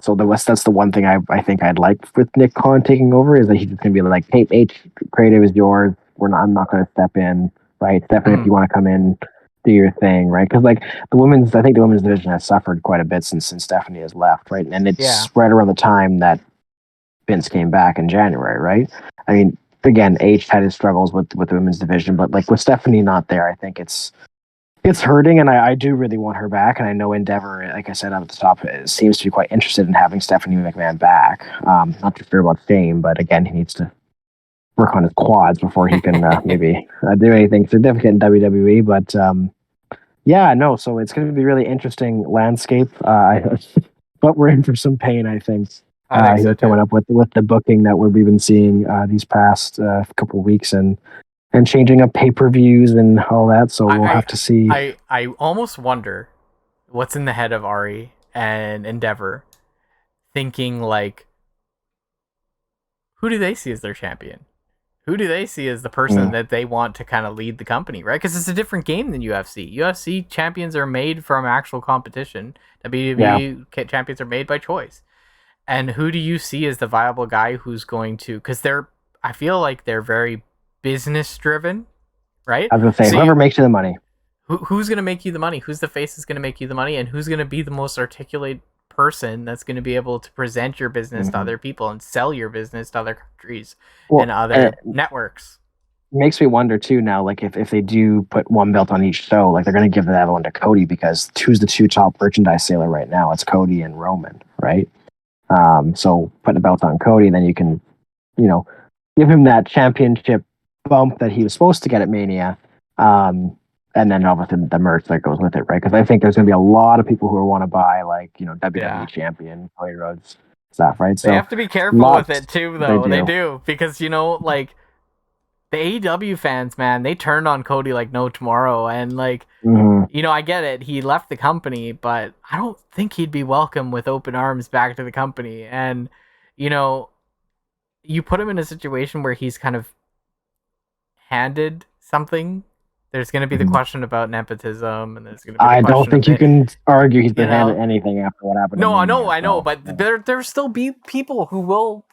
So that's the one thing I think I'd like with Nick Khan taking over, is that he's just gonna be like, hey, H, creative is yours. I'm not gonna step in, right? Stephanie, if you want to come in, do your thing, right? Because like I think the women's division has suffered quite a bit since Stephanie has left, right? And it's right around the time that Vince came back in January, right? I mean, again, H had his struggles with the women's division, but like with Stephanie not there, I think it's hurting, and I do really want her back. And I know Endeavor, like I said at the top, seems to be quite interested in having Stephanie McMahon back. Not too sure about Shane, but again, he needs to work on his quads before he can maybe do anything significant in WWE. But Yeah, no. So it's going to be really interesting landscape. But we're in for some pain, I think. I think so too. Coming up with the booking that we've been seeing these past couple weeks and changing up pay-per-views and all that. So we'll have to see. I almost wonder what's in the head of Ari and Endeavor, thinking like, who do they see as their champion? Who do they see as the person that they want to kind of lead the company, right? Because it's a different game than UFC. UFC champions are made from actual competition. WWE champions are made by choice. And who do you see as the viable guy who's going to... Because I feel like they're very business-driven, right? I was going to say, whoever makes you the money. Who's going to make you the money? Who's the face that's going to make you the money? And who's going to be the most articulate person that's going to be able to present your business to other people and sell your business to other countries and other networks? Makes me wonder too now, like if they do put one belt on each show, like they're going to give the other one to Cody, because who's the two top merchandise seller right now? It's Cody and Roman, right? So putting a belt on Cody, then you can, give him that championship bump that he was supposed to get at Mania. And then obviously the merch that goes with it, right? Because I think there's going to be a lot of people who want to buy, like, WWE champion, Cody Rhodes stuff, right? So they have to be careful with it too, though. They do. Because, like, the AEW fans, man, they turned on Cody like no tomorrow. And, like, I get it. He left the company, but I don't think he'd be welcome with open arms back to the company. And, you put him in a situation where he's kind of handed something. There's going to be the question about nepotism, and there's going to be. I don't think you can argue he's been handed anything after what happened. No, I know, but there'll still be people who will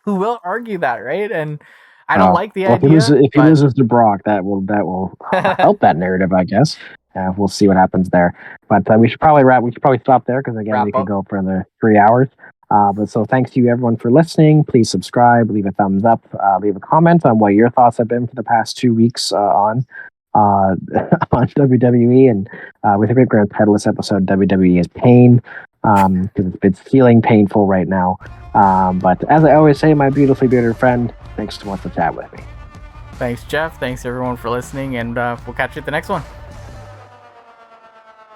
argue that, right? And I don't like the idea. If he loses to Brock, that will help that narrative, I guess. We'll see what happens there. But we should probably wrap. We should probably stop there, because again, we could go for another 3 hours. But so thanks to you everyone for listening. Please subscribe, leave a thumbs up, leave a comment on what your thoughts have been for the past 2 weeks on WWE, and we think we're going to title this episode WWE is Pain, because it's feeling painful right now. But as I always say, my beautifully bearded friend, thanks so much for chatting with me. Thanks, Jeff. Thanks everyone for listening, and we'll catch you at the next one.